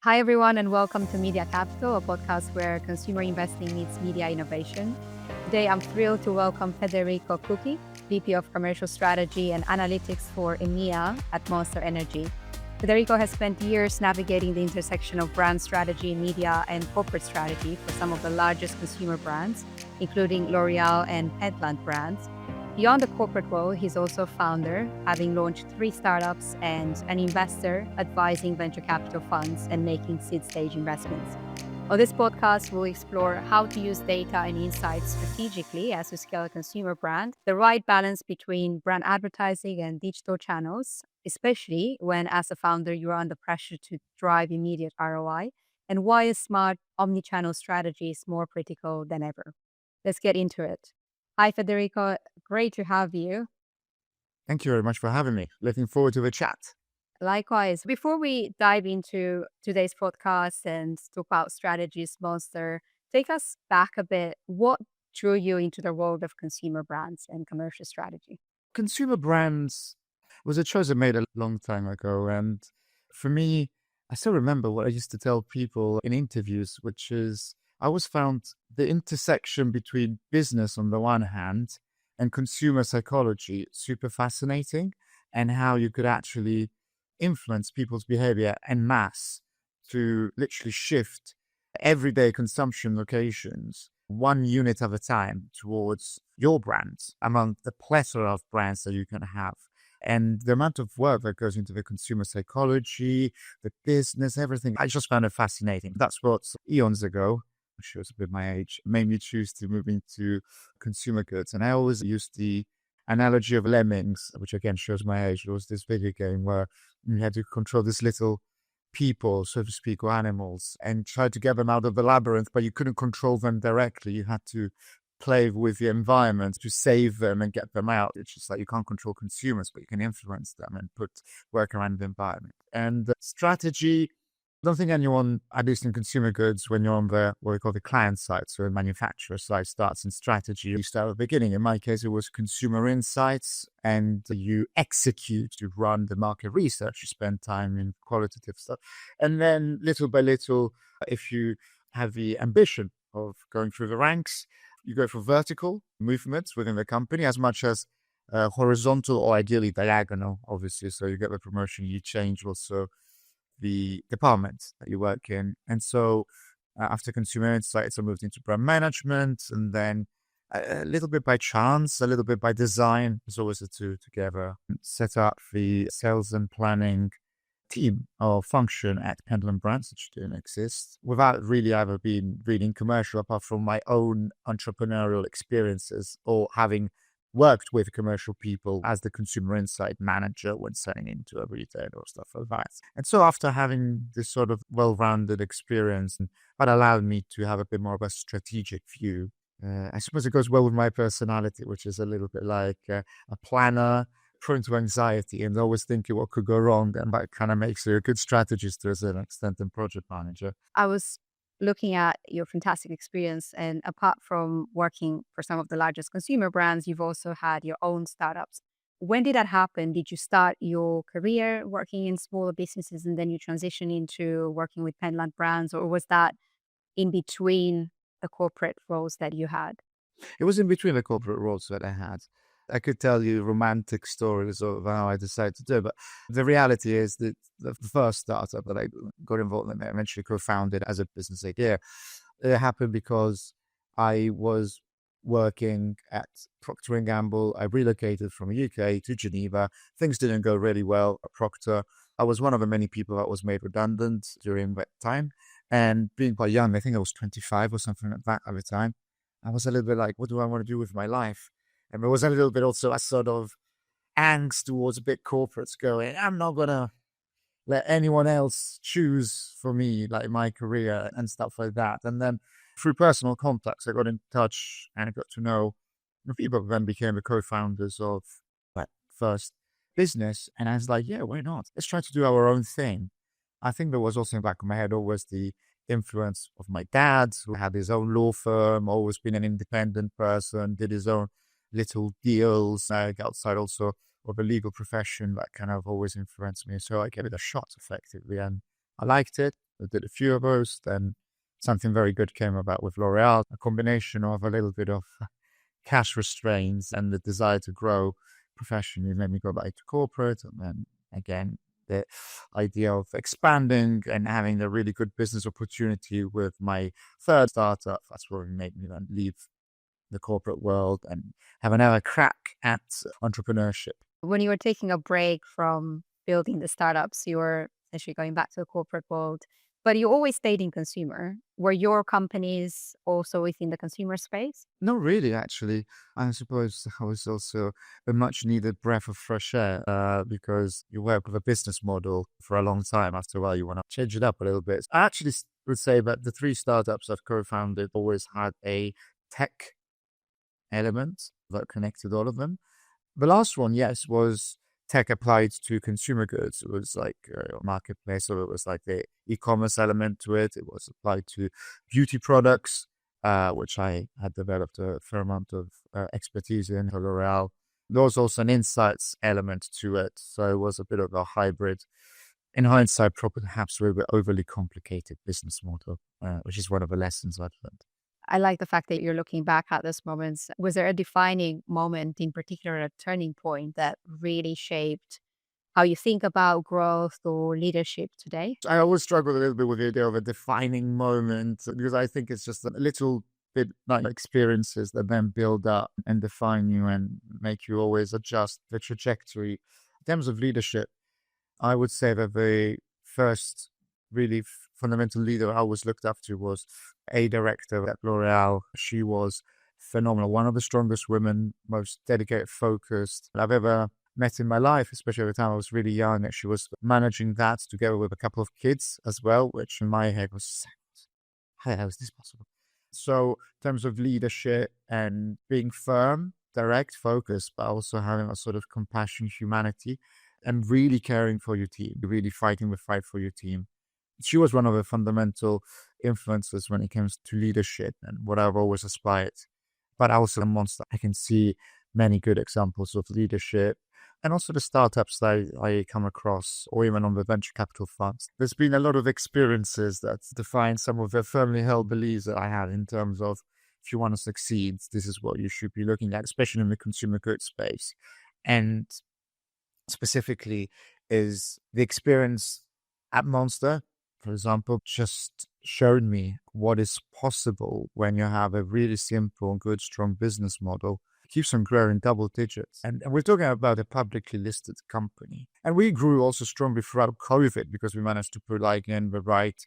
Hi, everyone, and welcome to Media Capital, a podcast where consumer investing meets media innovation. Today, I'm thrilled to welcome Federico Cucchi, VP of Commercial Strategy and Analytics for EMEA at Monster Energy. Federico has spent years navigating the intersection of brand strategy, media, and corporate strategy for some of the largest consumer brands, including L'Oréal and Pentland Brands. Beyond the corporate role, he's also a founder, having launched 3 startups, and an investor advising venture capital funds and making seed-stage investments. On this podcast, we'll explore how to use data and insights strategically as you scale a consumer brand, the right balance between brand advertising and digital channels, especially when, as a founder, you're under pressure to drive immediate ROI, and why a smart omnichannel strategy is more critical than ever. Let's get into it. Hi, Federico. Great to have you. Thank you very much for having me. Looking forward to the chat. Likewise. Before we dive into today's podcast and talk about strategies, Monster, take us back a bit. What drew you into the world of consumer brands and commercial strategy? Consumer brands was a choice I made a long time ago. And for me, I still remember what I used to tell people in interviews, which is I always found the intersection between business on the one hand and consumer psychology super fascinating, and how you could actually influence people's behavior en masse to literally shift everyday consumption locations one unit at a time towards your brand among the plethora of brands that you can have. And the amount of work that goes into the consumer psychology, the business, everything, I just found it fascinating. That's what eons ago, which shows a bit my age, made me choose to move into consumer goods. And I always used the analogy of lemmings, which again shows my age. It was this video game where you had to control this little people, so to speak, or animals, and try to get them out of the labyrinth, but you couldn't control them directly. You had to play with the environment to save them and get them out. It's just like you can't control consumers, but you can influence them and work around the environment. And strategy, I don't think anyone, at least in consumer goods, when you're on the what we call the client side, so the manufacturer side, starts in strategy. You start at the beginning. In my case, it was consumer insights, and you execute, you run the market research, you spend time in qualitative stuff. And then little by little, if you have the ambition of going through the ranks, you go for vertical movements within the company as much as horizontal or ideally diagonal, obviously. So you get the promotion, you change also the department that you work in. And so after consumer insights, I moved into brand management, and then a little bit by chance, a little bit by design, there's always the two together, set up the sales and planning team or function at Pentland Brands, which didn't exist, without really ever being reading commercial, apart from my own entrepreneurial experiences or having worked with commercial people as the consumer insight manager when selling into a retailer or stuff like that. And so after having this sort of well-rounded experience, that allowed me to have a bit more of a strategic view. I suppose it goes well with my personality, which is a little bit like a planner, prone to anxiety and always thinking what could go wrong. And that kind of makes you a good strategist to a certain extent and project manager. I was looking at your fantastic experience, and apart from working for some of the largest consumer brands, you've also had your own startups. When did that happen? Did you start your career working in smaller businesses and then you transition into working with Penland Brands, or was that in between the corporate roles that you had? It was in between the corporate roles that I had. I could tell you romantic stories of how I decided to do it, but the reality is that the first startup that I got involved in, I eventually co-founded as a business idea. It happened because I was working at Procter & Gamble. I relocated from the UK to Geneva. Things didn't go really well at Procter. I was one of the many people that was made redundant during that time. And being quite young, I think I was 25 or something like that at the time, I was a little bit like, what do I want to do with my life? And there was a little bit also a sort of angst towards big corporates going, I'm not going to let anyone else choose for me, like my career and stuff like that. And then through personal contacts, I got in touch and I got to know the people who then became the co-founders of that first business. And I was like, yeah, why not? Let's try to do our own thing. I think there was also in the back of my head always the influence of my dad, who had his own law firm, always been an independent person, did his own little deals outside also of the legal profession. That kind of always influenced me. So I gave it a shot effectively and I liked it. I did a few of those. Then something very good came about with L'Oréal, a combination of a little bit of cash restraints and the desire to grow professionally made me go back to corporate. And then again, the idea of expanding and having a really good business opportunity with my third startup, that's what made me then leave the corporate world and have another crack at entrepreneurship. When you were taking a break from building the startups, you were essentially going back to the corporate world, but you always stayed in consumer. Were your companies also within the consumer space? Not really, actually. I suppose I was also a much needed breath of fresh air because you work with a business model for a long time. After a while, you want to change it up a little bit. I actually would say that the three startups I've co-founded always had a tech element that connected all of them. The last one, yes, was tech applied to consumer goods. It was like a marketplace, so it was like the e-commerce element to it. It was applied to beauty products, which I had developed a fair amount of expertise in for L'Oreal. There was also an insights element to it, so it was a bit of a hybrid. In hindsight, probably perhaps a little bit overly complicated business model, which is one of the lessons I've learned. I like the fact that you're looking back at those moments. Was there a defining moment, in particular, a turning point that really shaped how you think about growth or leadership today? I always struggle a little bit with the idea of a defining moment because I think it's just a little bit like experiences that then build up and define you and make you always adjust the trajectory. In terms of leadership, I would say that the first really fundamental leader I always looked up to was a director at L'Oréal. She was phenomenal, one of the strongest women, most dedicated, focused I've ever met in my life, especially at the time I was really young. And she was managing that together with a couple of kids as well, which in my head was, how is this possible? So, in terms of leadership and being firm, direct, focused, but also having a sort of compassion, humanity, and really caring for your team, really fighting the fight for your team. She was one of the fundamental influences when it comes to leadership and what I've always aspired. But also a monster. I can see many good examples of leadership and also the startups that I come across, or even on the venture capital funds. There's been a lot of experiences that define some of the firmly held beliefs that I have in terms of if you want to succeed, this is what you should be looking at, especially in the consumer goods space. And specifically is the experience at Monster, for example, just showed me what is possible when you have a really simple, good, strong business model. It keeps on growing double digits. And we're talking about a publicly listed company. And we grew also strongly throughout COVID because we managed to put like in the right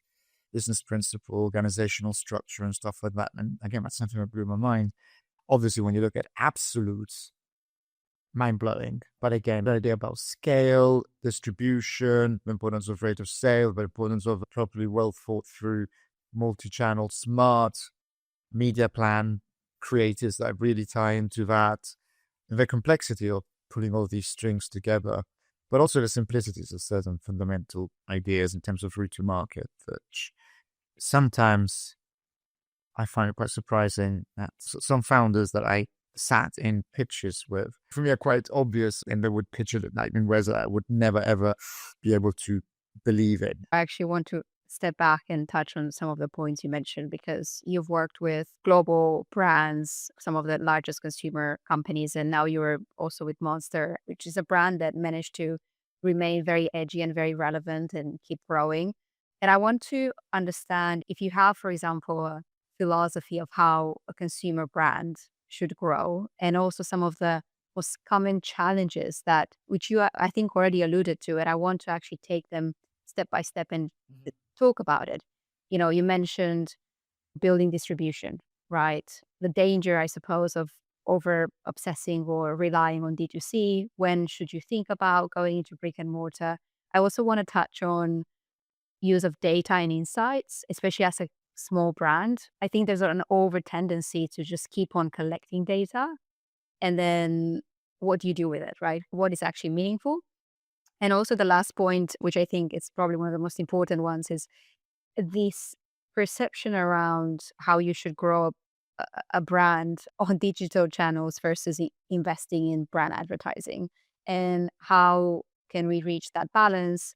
business principle, organizational structure and stuff like that. And again, that's something that blew my mind. Obviously, when you look at absolutes, mind-blowing. But again, the idea about scale, distribution, the importance of rate of sale, the importance of a properly well thought through multi-channel smart media plan, creators that really tie into that, and the complexity of putting all these strings together, but also the simplicities of certain fundamental ideas in terms of route to market, which sometimes I find it quite surprising that some founders that I sat in pitches with, for me, are quite obvious, and they would pitch it at lightning ways that I would never ever be able to believe in. I actually want to step back and touch on some of the points you mentioned because you've worked with global brands, some of the largest consumer companies, and now you're also with Monster, which is a brand that managed to remain very edgy and very relevant and keep growing. And I want to understand if you have, for example, a philosophy of how a consumer brand should grow, and also some of the most common challenges that, which you, I think, already alluded to, and I want to actually take them step by step and talk about it. You know, you mentioned building distribution, right? The danger, I suppose, of over obsessing or relying on D2C. When should you think about going into brick and mortar? I also want to touch on use of data and insights, especially as a small brand. I think there's an over tendency to just keep on collecting data. And then what do you do with it, right? What is actually meaningful? And also the last point, which I think is probably one of the most important ones, is this perception around how you should grow a brand on digital channels versus investing in brand advertising. And how can we reach that balance?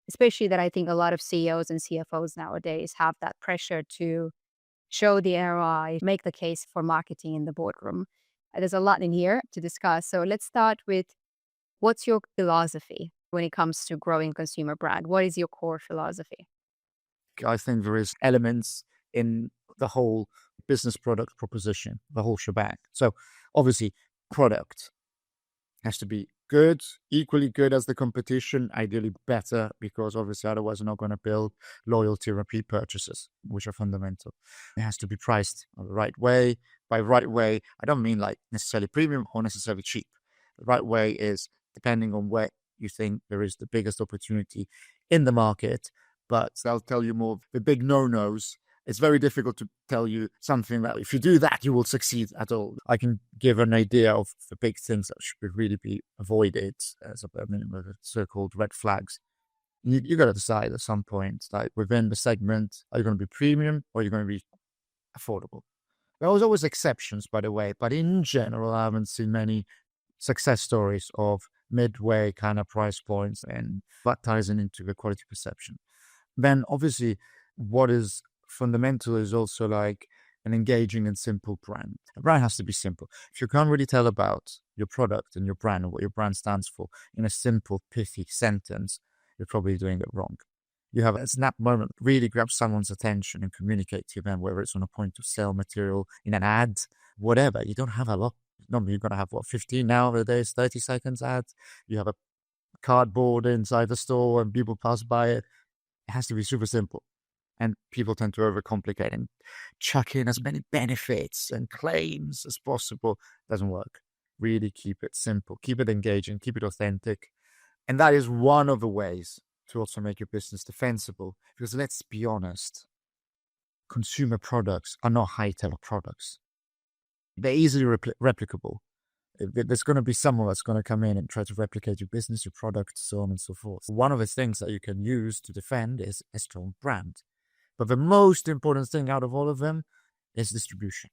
especially that I think a lot of CEOs and CFOs nowadays have that pressure to show the ROI, make the case for marketing in the boardroom. There's a lot in here to discuss. So let's start with, what's your philosophy when it comes to growing consumer brand? What is your core philosophy? I think there is elements in the whole business product proposition, the whole shebang. So obviously, product has to be good, equally good as the competition, ideally better, because obviously otherwise we're not going to build loyalty and repeat purchases, which are fundamental. It has to be priced the right way. By right way, I don't mean like necessarily premium or necessarily cheap. The right way is depending on where you think there is the biggest opportunity in the market, but I'll tell you more of the big no-nos. It's very difficult to tell you something that if you do that, you will succeed at all. I can give an idea of the big things that should really be avoided as a minimum, so-called red flags. You got to decide at some point, like within the segment, are you going to be premium or are you going to be affordable? There was always exceptions, by the way, but in general, I haven't seen many success stories of midway kind of price points and that ties into the quality perception. Then obviously what is fundamental is also like an engaging and simple brand. A brand has to be simple. If you can't really tell about your product and your brand and what your brand stands for in a simple, pithy sentence, you're probably doing it wrong. You have a snap moment, really grab someone's attention and communicate to them, whether it's on a point of sale material, in an ad, whatever. You don't have a lot. Normally you're going to have, 15 nowadays, 30 seconds ads. You have a cardboard inside the store and people pass by it. It has to be super simple. And people tend to overcomplicate and chuck in as many benefits and claims as possible. Doesn't work. Really keep it simple, keep it engaging, keep it authentic. And that is one of the ways to also make your business defensible. Because let's be honest, consumer products are not high-tech products. They're easily replicable. There's going to be someone that's going to come in and try to replicate your business, your product, so on and so forth. One of the things that you can use to defend is a strong brand. But the most important thing out of all of them is distribution,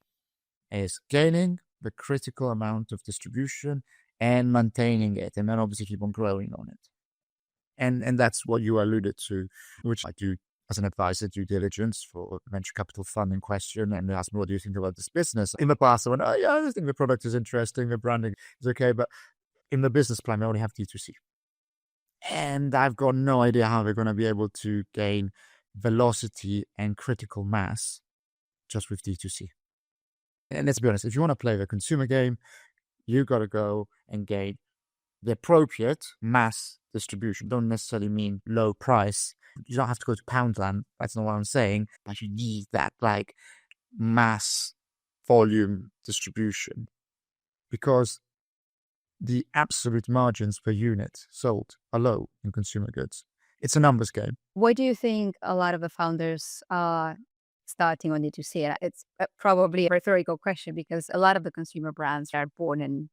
is gaining the critical amount of distribution and maintaining it, and then obviously keep on growing on it. And that's what you alluded to, which I do as an advisor, due diligence for a venture capital fund in question, and they asked me, what do you think about this business? In the past, I went, oh yeah, I think the product is interesting, the branding is okay, but in the business plan, I only have D2C. And I've got no idea how they're going to be able to gain velocity and critical mass just with D2C. And let's be honest, if you want to play the consumer game, you got to go and gain the appropriate mass distribution. Don't necessarily mean low price. You don't have to go to Poundland. That's not what I'm saying. But you need that like mass volume distribution, because the absolute margins per unit sold are low in consumer goods. It's a numbers game. Why do you think a lot of the founders are starting on D2C? And it's probably a rhetorical question because a lot of the consumer brands are born and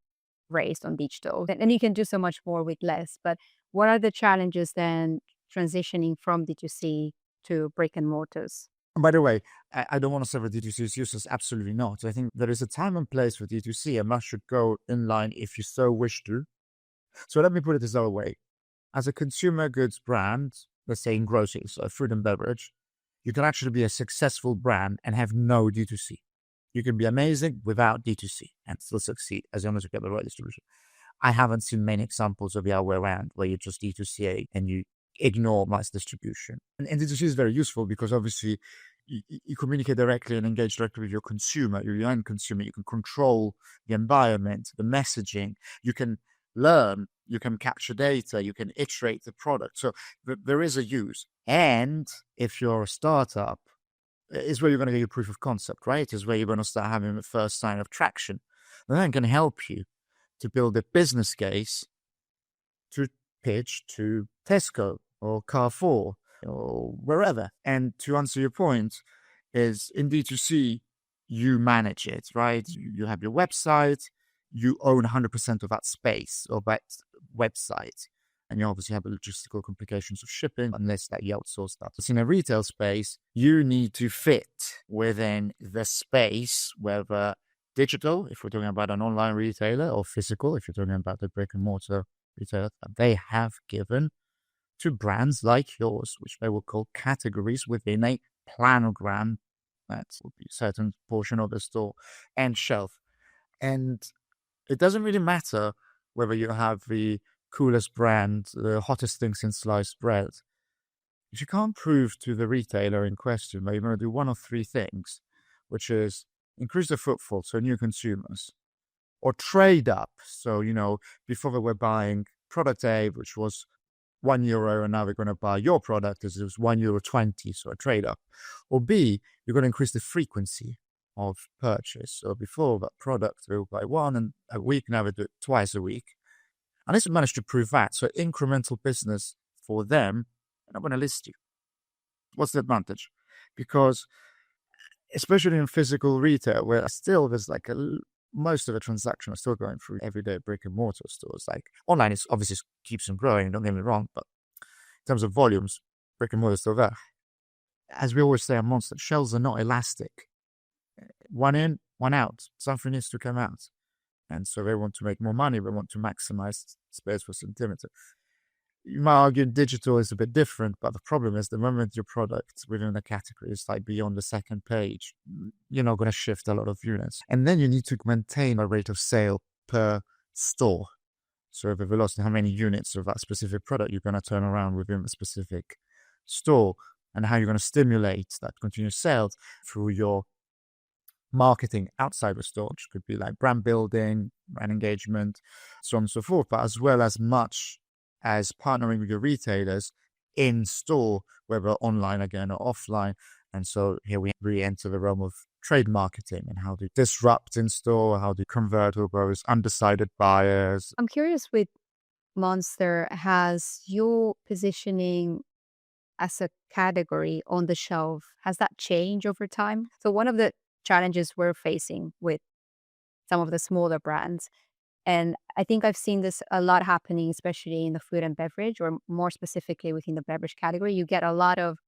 raised on digital, and you can do so much more with less. But what are the challenges then transitioning from D2C to brick and mortars? And by the way, I don't want to say that D2C is useless. Absolutely not. I think there is a time and place for D2C, and that should go in line if you so wish to. So let me put it this other way. As a consumer goods brand, let's say in groceries, so food and beverage, you can actually be a successful brand and have no D2C. You can be amazing without D2C and still succeed as long as you get the right distribution. I haven't seen many examples of the other way around where you just D2C and you ignore mass distribution. And D2C is very useful because obviously you communicate directly and engage directly with your consumer, your end consumer. You can control the environment, the messaging. You can learn, you can capture data, you can iterate the product. So there is a use. And if you're a startup, is where you're going to get your proof of concept, right? Is where you're going to start having the first sign of traction. And that can help you to build a business case to pitch to Tesco or Carrefour or wherever. And to answer your point, is in D2C, you manage it, right? You have your website, you own 100% of that space or that website. And you obviously have the logistical complications of shipping unless that you outsource that. But in a retail space, you need to fit within the space, whether digital, if we're talking about an online retailer, or physical, if you're talking about the brick and mortar retailer, that they have given to brands like yours, which they will call categories within a planogram. That would be a certain portion of the store and shelf. And it doesn't really matter whether you have the coolest brand, the hottest thing since sliced bread. If you can't prove to the retailer in question that you're going to do one of three things, which is increase the footfall, so new consumers, or trade up. So, before they were buying product A, which was €1, and now they're going to buy your product as it was €1.20, so a trade up. Or B, you're going to increase the frequency of purchase. So before that product, they will buy one and a week, now they do it twice a week. Unless you manage to prove that, so incremental business for them, they're not going to list you. What's the advantage? Because especially in physical retail, where still there's most of the transactions are still going through everyday brick and mortar stores. Like online is obviously keeps on growing, don't get me wrong, but in terms of volumes, brick and mortar is still there. As we always say on Monster, shelves are not elastic. One in, one out. Something needs to come out. And so they want to make more money. They want to maximize space per centimeter. You might argue digital is a bit different, but the problem is the moment your product within the category is beyond the second page, you're not going to shift a lot of units. And then you need to maintain a rate of sale per store. So the velocity, how many units of that specific product you're going to turn around within the specific store, and how you're going to stimulate that continuous sales through your marketing outside the store, which could be like brand building, brand engagement, so on and so forth, but as well as much as partnering with your retailers in store, whether online again or offline. And so here we re-enter the realm of trade marketing and how to disrupt in store, how to convert all those undecided buyers. I'm curious with Monster, has your positioning as a category on the shelf, has that changed over time? So one of the challenges we're facing with some of the smaller brands, and I think I've seen this a lot happening, especially in the food and beverage, or more specifically within the beverage category. You get a lot of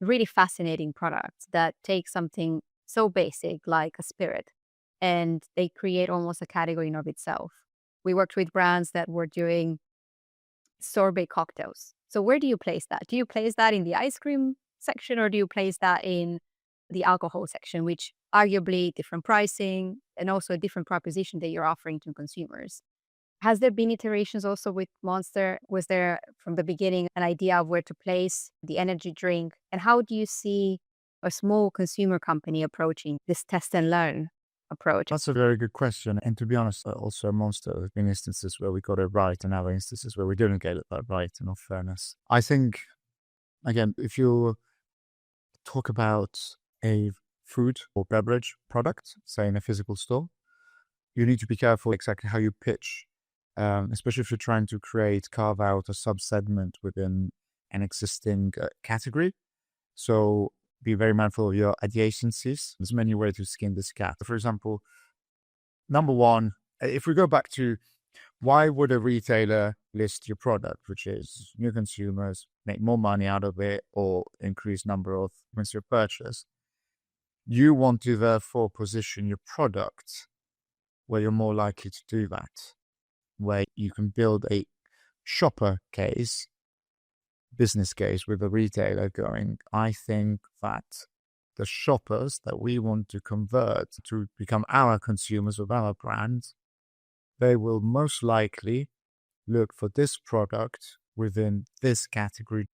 really fascinating products that take something so basic like a spirit, and they create almost a category in of itself. We worked with brands that were doing sorbet cocktails. So where do you place that? Do you place that in the ice cream section, or do you place that in the alcohol section, which arguably different pricing and also a different proposition that you're offering to consumers? Has there been iterations also with Monster? Was there from the beginning an idea of where to place the energy drink? And how do you see a small consumer company approaching this test and learn approach? That's a very good question. And to be honest, also Monster, there have been instances where we got it right and other instances where we didn't get it that right, in all fairness. I think, again, if you talk about a food or beverage product, say in a physical store, you need to be careful exactly how you pitch, especially if you're trying to carve out a sub-segment within an existing category. So be very mindful of your adjacencies. There's many ways to skin this cat. For example, number one, if we go back to why would a retailer list your product, which is new consumers, make more money out of it, or increase number of points of purchase? You want to therefore position your product where you're more likely to do that, where you can build a shopper case, business case with a retailer going, I think that the shoppers that we want to convert to become our consumers of our brand, they will most likely look for this product within this category.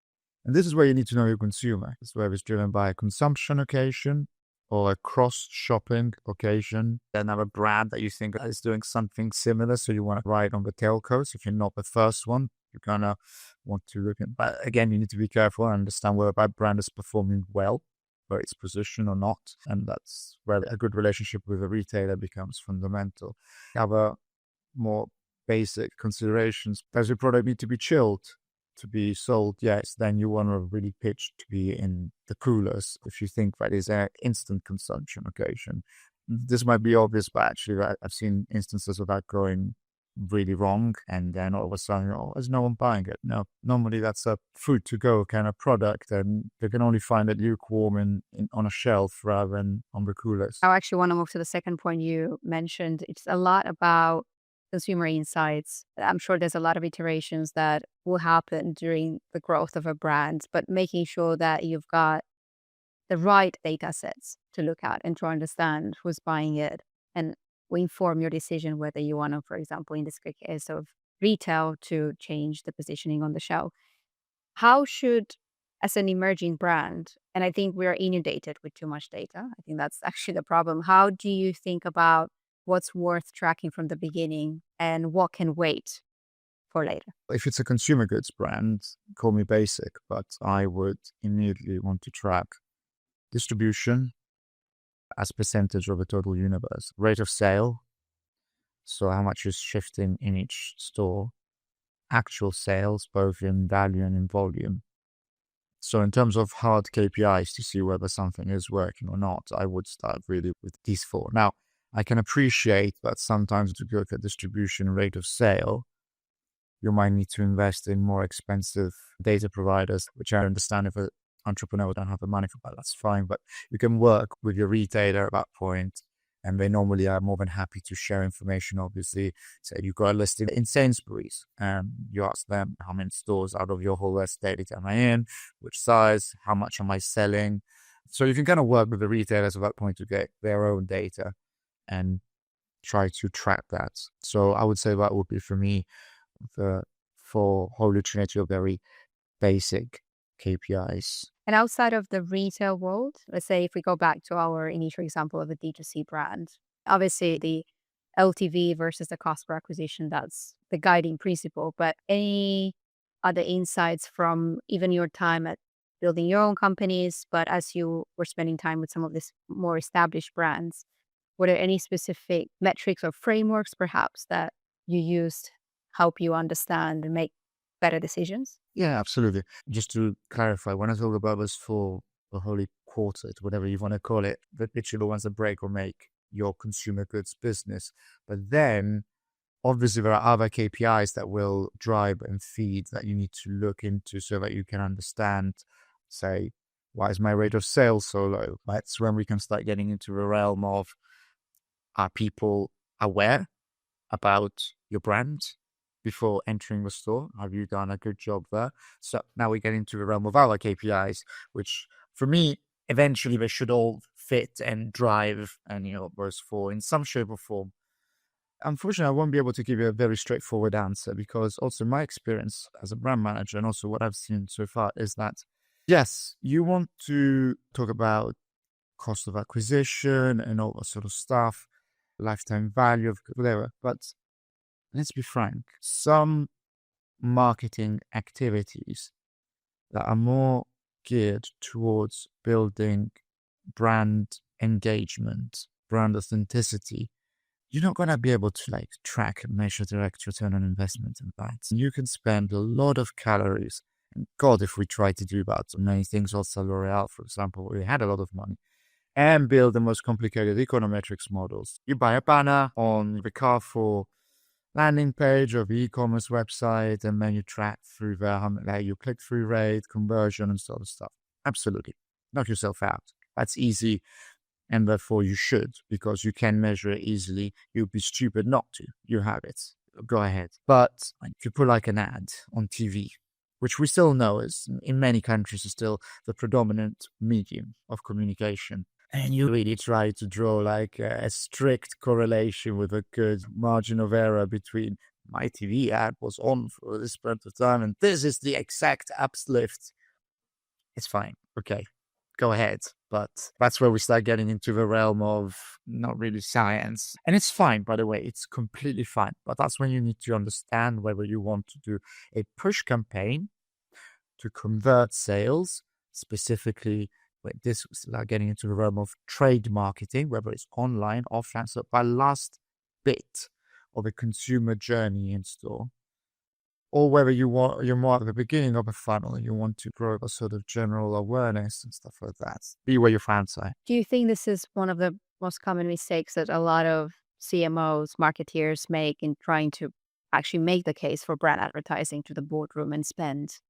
And this is where you need to know your consumer. This is where it's driven by a consumption occasion or a cross-shopping occasion. Another brand that you think is doing something similar, so you want to ride on the tailcoats. If you're not the first one, you're going to want to look at. But again, you need to be careful and understand whether that brand is performing well, where it's positioned or not. And that's where a good relationship with a retailer becomes fundamental. Other more basic considerations: does your product need to be chilled to be sold? Yes, then you want to really pitch to be in the coolers if you think that is an instant consumption occasion. This might be obvious, but actually I've seen instances of that going really wrong, and then all of a sudden, there's no one buying it. No, normally that's a food to go kind of product, and they can only find it lukewarm on a shelf rather than on the coolers. I actually want to move to the second point you mentioned. It's a lot about consumer insights. I'm sure there's a lot of iterations that will happen during the growth of a brand, but making sure that you've got the right data sets to look at and to understand who's buying it and will inform your decision whether you want to, for example, in this case of retail, to change the positioning on the shelf. How should, as an emerging brand, and I think we're inundated with too much data, I think that's actually the problem. How do you think about what's worth tracking from the beginning and what can wait for later? If it's a consumer goods brand, call me basic, but I would immediately want to track distribution as percentage of the total universe, rate of sale, so how much is shifting in each store, actual sales, both in value and in volume. So in terms of hard KPIs to see whether something is working or not, I would start really with these four. Now, I can appreciate that sometimes to look at distribution rate of sale, you might need to invest in more expensive data providers, which I understand if an entrepreneur don't have the money for that, that's fine. But you can work with your retailer at that point, and they normally are more than happy to share information. Obviously, say you've got a listing in Sainsbury's, and you ask them how many stores out of your whole estate am I in, which size, how much am I selling. So you can kind of work with the retailers at that point to get their own data and try to track that. So I would say that would be for me for Holy Trinity of very basic KPIs. And outside of the retail world, let's say if we go back to our initial example of a D2C brand, obviously the LTV versus the cost per acquisition, that's the guiding principle. But any other insights from even your time at building your own companies, but as you were spending time with some of these more established brands, were there any specific metrics or frameworks perhaps that you used help you understand and make better decisions? Yeah, absolutely. Just to clarify, when I talk about this for the holy quartet, whatever you want to call it, the literally the ones that break or make your consumer goods business. But then obviously there are other KPIs that will drive and feed that you need to look into so that you can understand, say, why is my rate of sale so low? That's when we can start getting into the realm of, are people aware about your brand before entering the store? Have you done a good job there? So now we get into the realm of our KPIs, which for me, eventually they should all fit and drive and, those four in some shape or form. Unfortunately, I won't be able to give you a very straightforward answer because also my experience as a brand manager and also what I've seen so far is that, yes, you want to talk about cost of acquisition and all that sort of stuff, lifetime value of whatever, but let's be frank, some marketing activities that are more geared towards building brand engagement, brand authenticity, you're not going to be able to track and measure direct return on investment in that. You can spend a lot of calories. And God, if we try to do that, many things also L'Oréal, for example, we had a lot of money and build the most complicated econometrics models. You buy a banner on the Carrefour landing page of the e-commerce website, and then you track through your click-through rate, conversion, and sort of stuff. Absolutely. Knock yourself out. That's easy, and therefore you should, because you can measure it easily. You'd be stupid not to. You have it. Go ahead. But if you put an ad on TV, which we still know is, in many countries, is still the predominant medium of communication, and you really try to draw a strict correlation with a good margin of error between my TV ad was on for this period of time and this is the exact uplift. It's fine. Okay, go ahead. But that's where we start getting into the realm of not really science. And it's fine, by the way, it's completely fine. But that's when you need to understand whether you want to do a push campaign to convert sales, specifically this was getting into the realm of trade marketing, whether it's online, offline, so by last bit of a consumer journey in store, or whether you're more at the beginning of a funnel and you want to grow a sort of general awareness and stuff like that. Be where your fans are. Do you think this is one of the most common mistakes that a lot of CMOs, marketeers make in trying to actually make the case for brand advertising to the boardroom and spend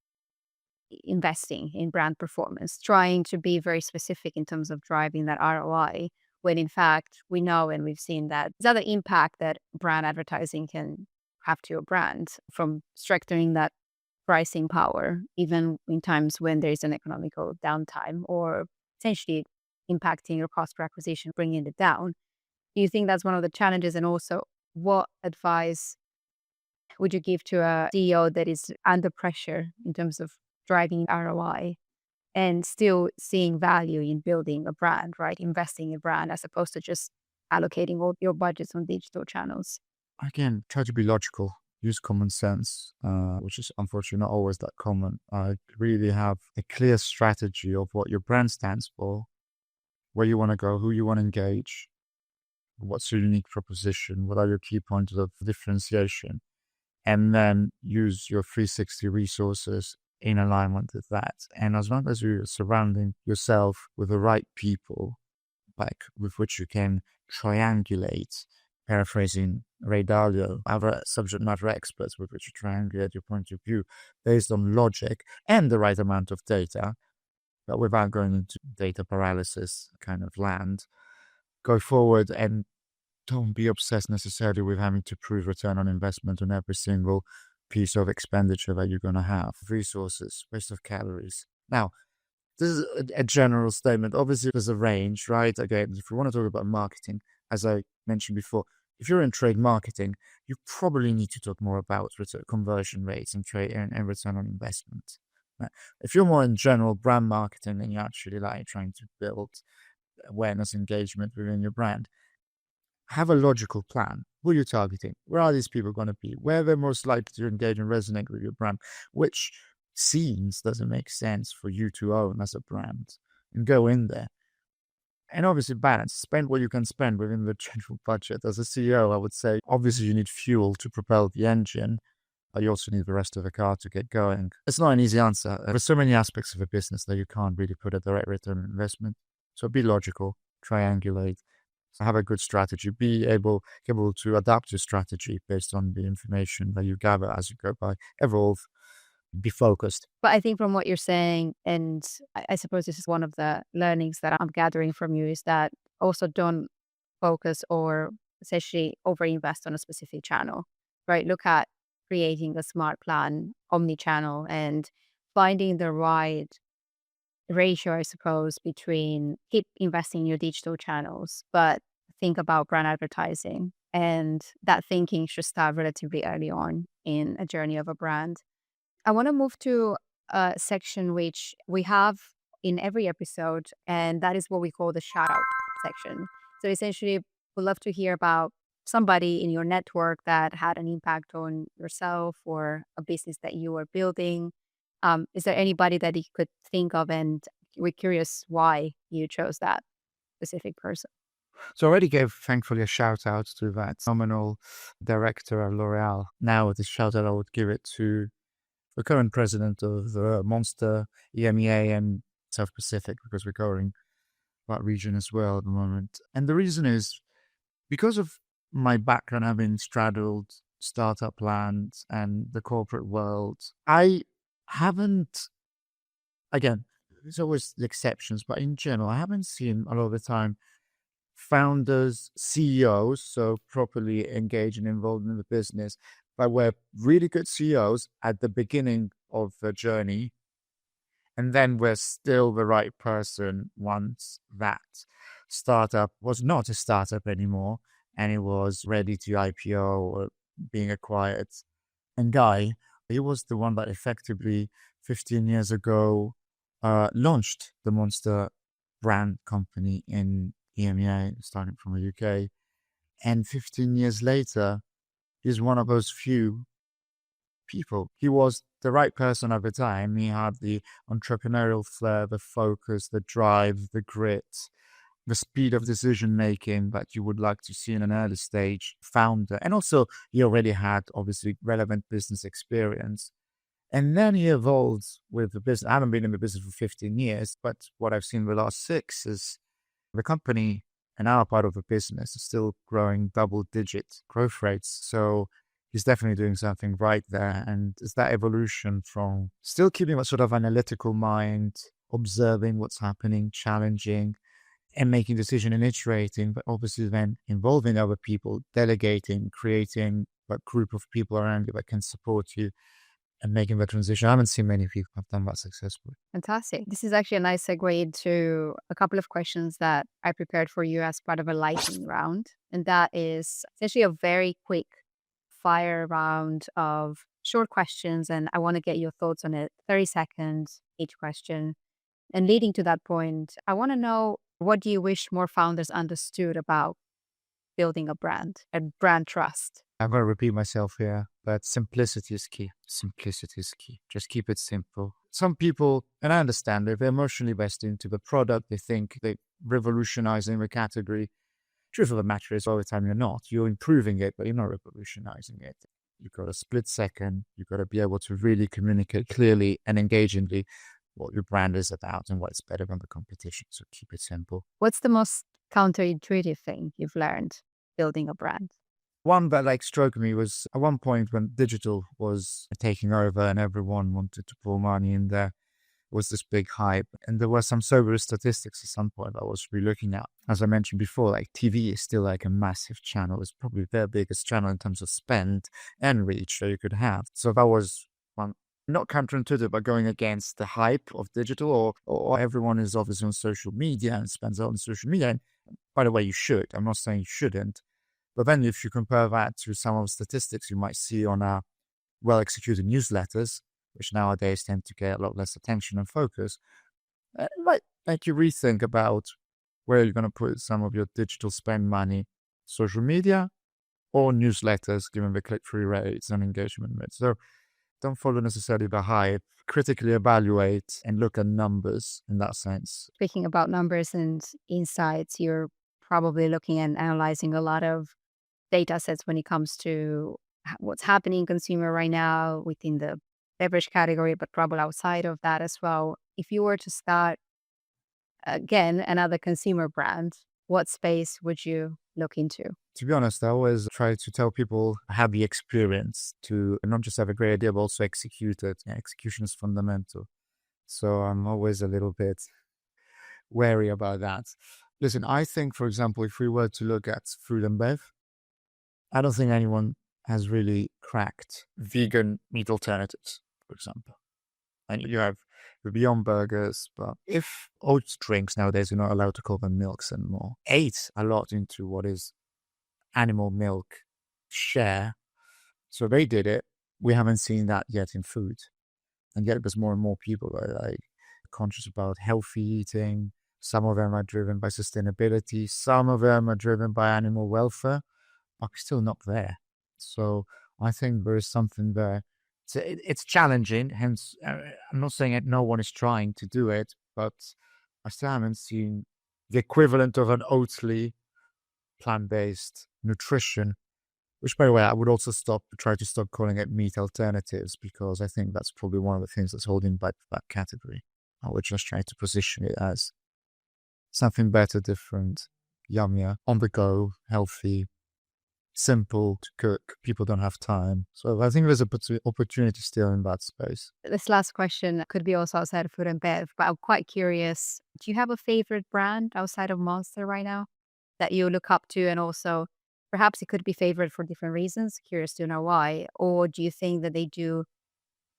investing in brand performance, trying to be very specific in terms of driving that ROI when in fact we know and we've seen that there's other impact that brand advertising can have to your brand, from strengthening that pricing power, even in times when there is an economical downtime, or potentially impacting your cost per acquisition, bringing it down. Do you think that's one of the challenges? And also, what advice would you give to a CEO that is under pressure in terms of driving ROI and still seeing value in building a brand, right? Investing in brand as opposed to just allocating all your budgets on digital channels? Again, try to be logical, use common sense, which is unfortunately not always that common. Really have a clear strategy of what your brand stands for, where you want to go, who you want to engage, what's your unique proposition, what are your key points of differentiation, and then use your 360 resources in alignment with that. And as long as you're surrounding yourself with the right people, like with which you can triangulate, paraphrasing Ray Dalio, other subject matter experts with which you triangulate your point of view based on logic and the right amount of data, but without going into data paralysis kind of land, go forward and don't be obsessed necessarily with having to prove return on investment on every single piece of expenditure that you're going to have. Resources, waste of calories. Now, this is a general statement. Obviously, there's a range, right? Again, if you want to talk about marketing, as I mentioned before, if you're in trade marketing, you probably need to talk more about conversion rates and trade and return on investment. Right? If you're more in general brand marketing and you're actually like trying to build awareness, engagement within your brand, have a logical plan. Who are you targeting? Where are these people going to be? Where they're most likely to engage and resonate with your brand? Which scenes does it make sense for you to own as a brand? And go in there. And obviously balance. Spend what you can spend within the general budget. As a CEO, I would say, obviously you need fuel to propel the engine, but you also need the rest of the car to get going. It's not an easy answer. There's so many aspects of a business that you can't really put a direct return on investment. So be logical, triangulate, have a good strategy, be able to adapt your strategy based on the information that you gather as you go by, evolve, be focused. But I think from what you're saying, and I suppose this is one of the learnings that I'm gathering from you, is that also don't focus or essentially overinvest on a specific channel, right? Look at creating a smart plan, omni-channel, and finding the right ratio, I suppose, between keep investing in your digital channels, but think about brand advertising. And that thinking should start relatively early on in a journey of a brand. I want to move to a section which we have in every episode, and that is what we call the shout out section. So essentially, we'd love to hear about somebody in your network that had an impact on yourself or a business that you were building. Is there anybody that you could think of? And we're curious why you chose that specific person. So I already gave, thankfully, a shout out to that phenomenal director of L'Oréal. Now, with this shout out, I would give it to the current president of the Monster, EMEA, and South Pacific, because we're covering that region as well at the moment. And the reason is because of my background having straddled startup land and the corporate world, I haven't, again, there's always the exceptions, but in general, I haven't seen a lot of the time founders, CEOs, so properly engaged and involved in the business, but were really good CEOs at the beginning of the journey, and then were still the right person once that startup was not a startup anymore and it was ready to IPO or being acquired. And Guy, he was the one that effectively 15 years ago launched the Monster brand company in EMEA, starting from the UK. And 15 years later, he's one of those few people. He was the right person at the time. He had the entrepreneurial flair, the focus, the drive, the grit, the speed of decision making that you would like to see in an early stage founder. And also, he already had obviously relevant business experience. And then he evolved with the business. I haven't been in the business for 15 years, but what I've seen the last 6 is the company and our part of the business is still growing double-digit growth rates. So he's definitely doing something right there. And it's that evolution from still keeping a sort of analytical mind, observing what's happening, challenging, and making decision and iterating, but obviously then involving other people, delegating, creating a group of people around you that can support you and making the transition. I haven't seen many people have done that successfully. Fantastic. This is actually a nice segue into a couple of questions that I prepared for you as part of a lightning round. And that is essentially a very quick fire round of short questions. And I want to get your thoughts on it. 30 seconds each question. And leading to that point, I want to know, what do you wish more founders understood about building a brand and brand trust? I'm going to repeat myself here, but simplicity is key. Simplicity is key. Just keep it simple. Some people, and I understand, they're emotionally vested into the product. They think they're revolutionizing the category. Truth of the matter is, all the time you're not. You're improving it, but you're not revolutionizing it. You've got a split second. You've got to be able to really communicate clearly and engagingly what your brand is about and what's better than the competition. So keep it simple. What's the most counterintuitive thing you've learned building a brand? One that struck me was at one point when digital was taking over and everyone wanted to pour money in there, was this big hype. And there were some sober statistics at some point I was looking at. As I mentioned before, TV is still a massive channel. It's probably their biggest channel in terms of spend and reach that you could have. So that was one, not counterintuitive, but going against the hype of digital, or everyone is obviously on social media and spends a lot on social media. And by the way, you should. I'm not saying you shouldn't. But then if you compare that to some of the statistics you might see on our well-executed newsletters, which nowadays tend to get a lot less attention and focus, like you rethink about where you're going to put some of your digital spend money, social media or newsletters, given the click-through rates and engagement rates. So don't follow necessarily the hype, critically evaluate and look at numbers in that sense. Speaking about numbers and insights, you're probably looking and analyzing a lot of data sets when it comes to what's happening in consumer right now within the beverage category, but probably outside of that as well. If you were to start, again, another consumer brand, what space would you look into? To be honest, I always try to tell people have the experience to not just have a great idea, but also execute it. Yeah, execution is fundamental. So I'm always a little bit wary about that. Listen, I think, for example, if we were to look at food and bev, I don't think anyone has really cracked vegan meat alternatives, for example. And you have the Beyond Burgers, but if oats drinks nowadays, you're not allowed to call them milks anymore, ate a lot into what is animal milk share. So they did it. We haven't seen that yet in food. And yet there's more and more people that are conscious about healthy eating. Some of them are driven by sustainability. Some of them are driven by animal welfare. Are still not there. So I think there is something there. So it's challenging. Hence, I'm not saying that no one is trying to do it, but I still haven't seen the equivalent of an Oatly plant-based nutrition, which, by the way, I would also try to stop calling it meat alternatives, because I think that's probably one of the things that's holding back that category. I would just try to position it as something better, different, yummier, on the go, healthy, simple to cook. People don't have time. So I think there's an opportunity still in that space. This last question could be also outside of food and bev, but I'm quite curious. Do you have a favorite brand outside of Monster right now that you look up to? And also, perhaps it could be favorite for different reasons. Curious to know why. Or do you think that they do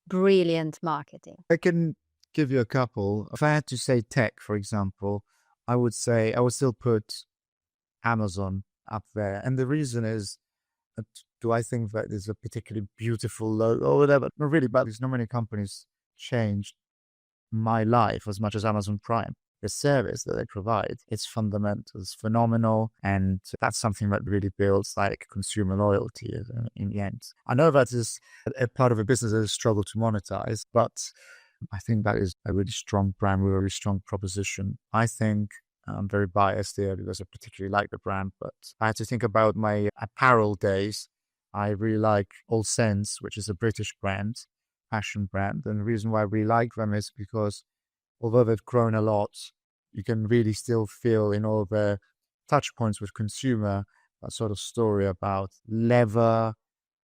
brilliant marketing? I can give you a couple. If I had to say tech, for example, I would still put Amazon up there. And the reason is, do I think that there's a particularly beautiful logo or whatever? Not really, but there's not many companies changed my life as much as Amazon Prime. The service that they provide, it's fundamental, it's phenomenal. And that's something that really builds consumer loyalty in the end. I know that is a part of a business that is struggle to monetize, but I think that is a really strong brand with a really strong proposition. I think I'm very biased here because I particularly like the brand, but I had to think about my apparel days. I really like All Sense, which is a British brand, fashion brand. And the reason why I really like them is because although they've grown a lot, you can really still feel in all their touch points with consumer, that sort of story about leather,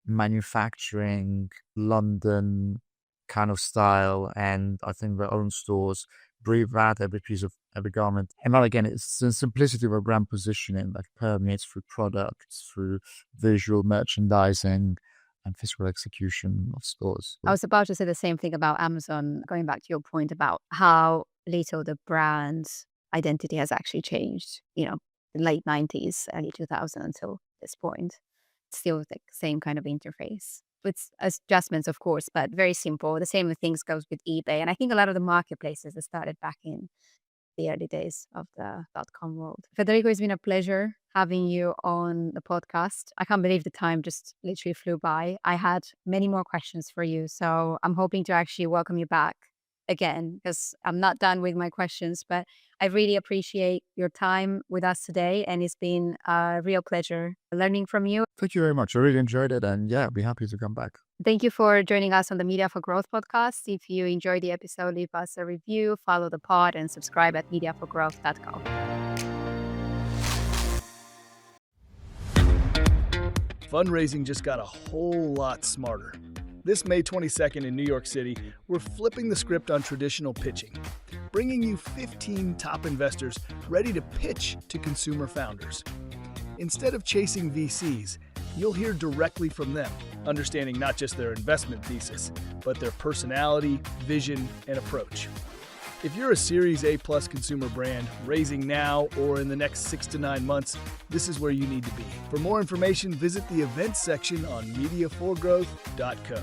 manufacturing, London kind of style. And I think their own stores breathe that every piece of every garment. And that again, it's the simplicity of a brand positioning that permeates through products, through visual merchandising, and physical execution of stores. I was about to say the same thing about Amazon, going back to your point about how little the brand identity has actually changed, the late 90s, early 2000s until this point. Still the same kind of interface with adjustments, of course, but very simple. The same things goes with eBay. And I think a lot of the marketplaces that started back in the early days of the .com world. Federico, it's been a pleasure having you on the podcast. I can't believe the time just literally flew by. I had many more questions for you, so I'm hoping to actually welcome you back again because I'm not done with my questions, but I really appreciate your time with us today, and it's been a real pleasure learning from you. Thank you very much. I really enjoyed it, and yeah, I'd be happy to come back. Thank you for joining us on the Media for Growth podcast. If you enjoyed the episode, leave us a review, follow the pod, and subscribe at mediaforgrowth.com. Fundraising just got a whole lot smarter. This May 22nd in New York City, we're flipping the script on traditional pitching, bringing you 15 top investors ready to pitch to consumer founders. Instead of chasing VCs, you'll hear directly from them, understanding not just their investment thesis, but their personality, vision, and approach. If you're a Series A+ consumer brand raising now or in the next 6 to 9 months, this is where you need to be. For more information, visit the events section on mediaforgrowth.co.